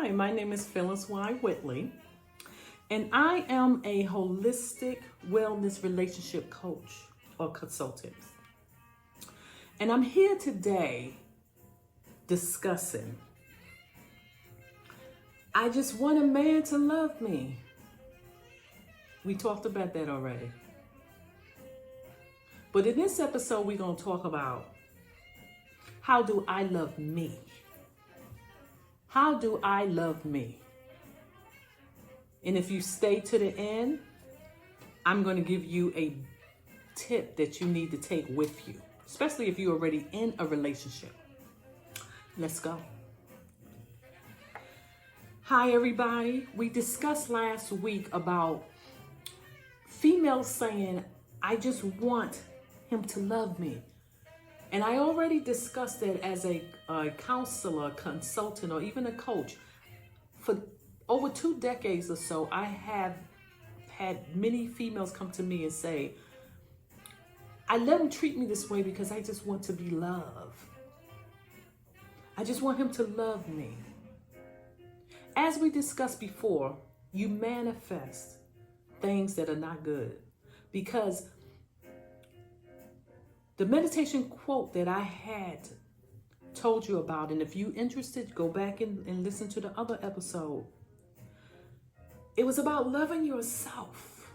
Hi, my name is Phyllis Y. Whitley, and I am a holistic wellness relationship coach or consultant. And I'm here today discussing, I just want a man to love me. We talked about that already. But in this episode, we're going to talk about, how do I love me? How do I love me? And if you stay to the end, I'm going to give you a tip that you need to take with you, especially if you're already in a relationship. Let's go. Hi, everybody. We discussed last week about females saying, I just want him to love me. And I already discussed that as a counselor, consultant, or even a coach. For over 2 decades or so, I have had many females come to me and say, I let him treat me this way because I just want to be loved. I just want him to love me. As we discussed before, you manifest things that are not good, because the meditation quote that I had told you about, and if you're interested, go back and listen to the other episode. It was about loving yourself.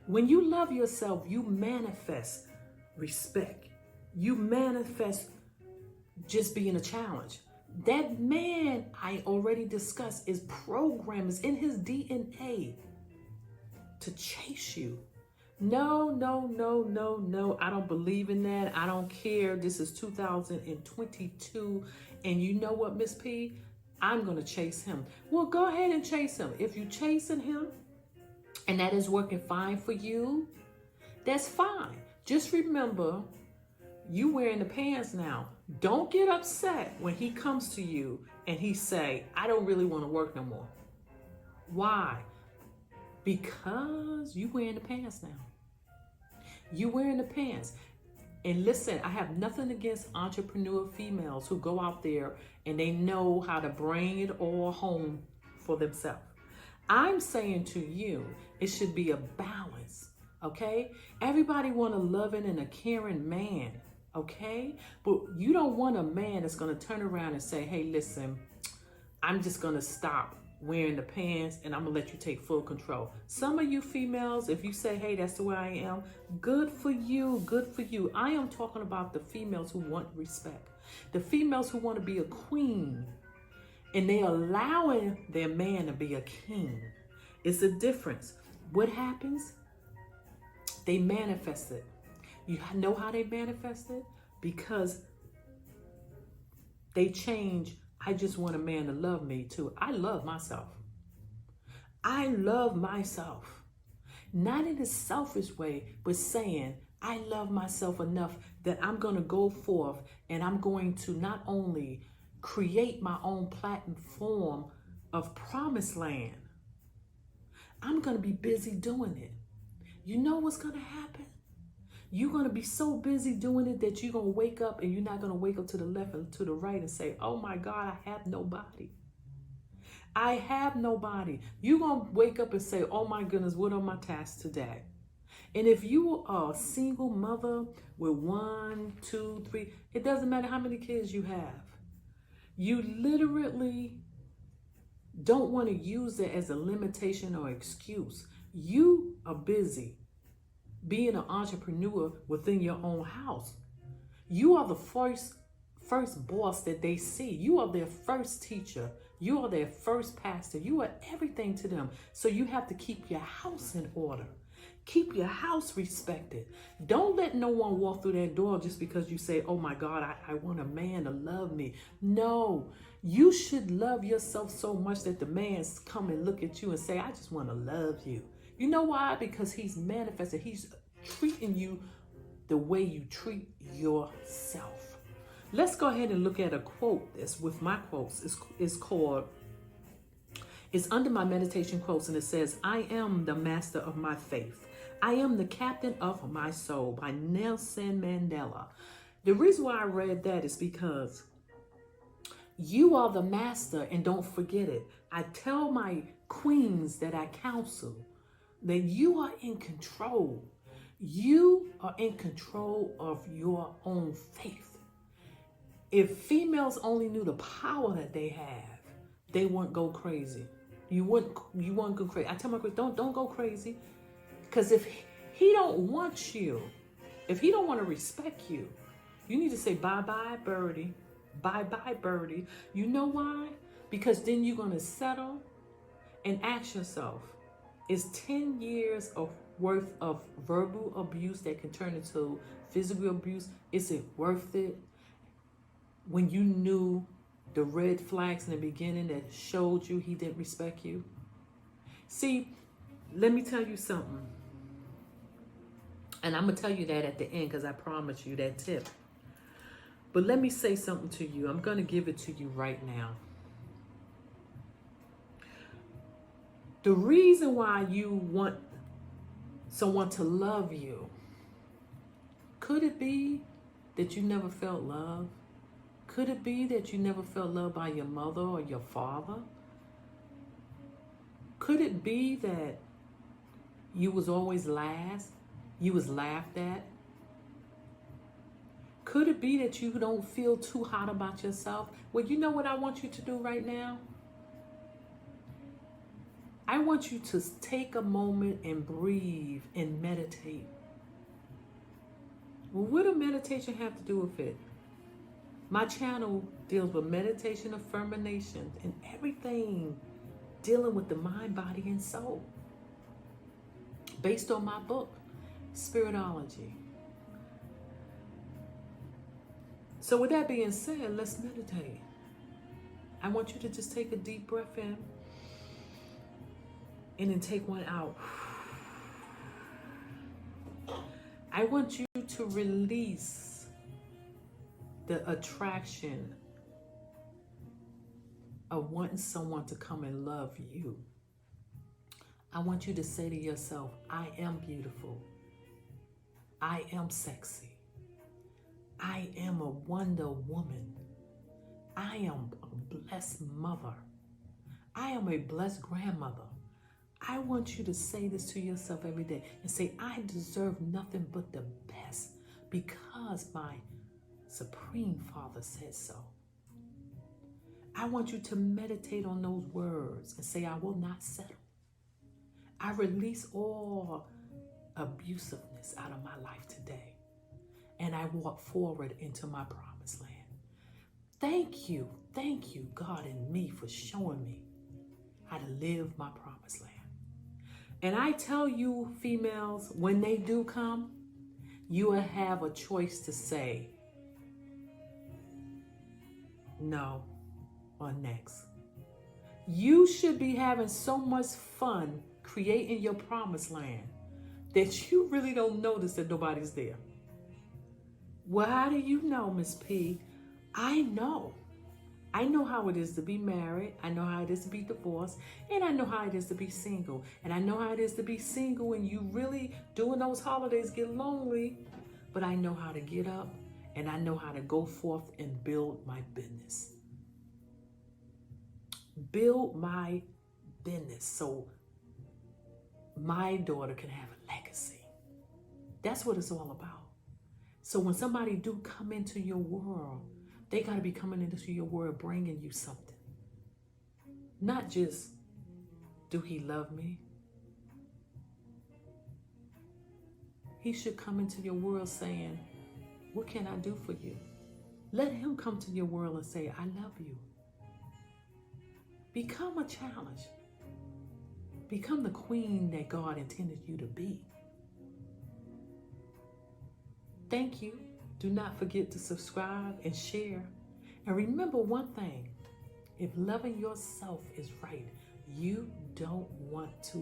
When you love yourself, you manifest respect. You manifest just being a challenge. That man I already discussed is programmed, is in his DNA to chase you. No. I don't believe in that. I don't care. This is 2022. And you know what, Miss P? I'm going to chase him. Well, go ahead and chase him. If you're chasing him and that is working fine for you, that's fine. Just remember, you wearing the pants now. Don't get upset when he comes to you and he say, I don't really want to work no more. Why? Because you wearing the pants now. You wearing the pants. And listen, I have nothing against entrepreneur females who go out there and they know how to bring it all home for themselves. I'm saying to you, it should be a balance, okay? Everybody want a loving and a caring man, okay? But you don't want a man that's going to turn around and say, hey, listen, I'm just going to stop wearing the pants and I'm gonna let you take full control. Some of you females, if you say, hey, that's the way I am, good for you, good for you. I am talking about the females who want respect, the females who want to be a queen and they allowing their man to be a king. It's a difference. What happens? They manifest it. You know how they manifest it? Because they change. I just want a man to love me too. I love myself. I love myself. Not in a selfish way, but saying I love myself enough that I'm going to go forth and I'm going to not only create my own platform of promised land, I'm going to be busy doing it. You know what's going to happen? You're going to be so busy doing it that you're going to wake up and you're not going to wake up to the left and to the right and say, oh my God, I have nobody. I have nobody. You're going to wake up and say, oh my goodness, what are my tasks today? And if you are a single mother with 1, 2, 3, it doesn't matter how many kids you have. You literally don't want to use it as a limitation or excuse. You are busy being an entrepreneur within your own house. You are the first boss that they see. You are their first teacher. You are their first pastor. You are everything to them. So you have to keep your house in order. Keep your house respected. Don't let no one walk through that door just because you say, oh my God, I want a man to love me. No, you should love yourself so much that the man come and look at you and say, I just want to love you. You know why? Because he's manifested. He's treating you the way you treat yourself. Let's go ahead and look at a quote that's with my quotes. It's under my meditation quotes, and it says, I am the master of my faith. I am the captain of my soul, by Nelson Mandela. The reason why I read that is because You are the master, and don't forget it. I tell my queens that I counsel that you are in control. You are in control of your own faith. If females only knew the power that they have, they wouldn't go crazy. You wouldn't go crazy. I tell my girls, don't go crazy. Because if he don't want you, if he don't want to respect you, you need to say bye-bye, birdie. Bye-bye, birdie. You know why? Because then you're going to settle and ask yourself, is 10 years of worth of verbal abuse that can turn into physical abuse, is it worth it? When you knew the red flags in the beginning that showed you he didn't respect you? See, let me tell you something. And I'm going to tell you that at the end because I promise you that tip. But let me say something to you. I'm going to give it to you right now. The reason why you want someone to love you, could it be that you never felt love? Could it be that you never felt loved by your mother or your father? Could it be that you was always last? You was laughed at? Could it be that you don't feel too hot about yourself? Well, you know what I want you to do right now? I want you to take a moment and breathe and meditate. Well, what does meditation have to do with it? My channel deals with meditation, affirmation, and everything dealing with the mind, body, and soul. Based on my book, Spiritology. So with that being said, let's meditate. I want you to just take a deep breath in and then take one out. I want you to release the attraction of wanting someone to come and love you. I want you to say to yourself, I am beautiful. I am sexy. I am a Wonder Woman. I am a blessed mother. I am a blessed grandmother. I want you to say this to yourself every day and say, I deserve nothing but the best because my Supreme Father said so. I want you to meditate on those words and say, I will not settle. I release all abusiveness out of my life today. And I walk forward into my promised land. Thank you, God and me, for showing me how to live my promised land. And I tell you, females, when they do come, you will have a choice to say no or next. You should be having so much fun creating your promised land that you really don't notice that nobody's there. Well, how do you know, Miss P? I know. I know how it is to be married. I know how it is to be divorced. And I know how it is to be single. And I know how it is to be single and you really, during those holidays, get lonely. But I know how to get up and I know how to go forth and build my business. Build my business so my daughter can have a legacy. That's what it's all about. So when somebody do come into your world, they got to be coming into your world bringing you something. Not just, do he love me? He should come into your world saying, what can I do for you? Let him come to your world and say, I love you. Become a challenge. Become the queen that God intended you to be. Thank you. Do not forget to subscribe and share. And remember one thing, if loving yourself is right, you don't want to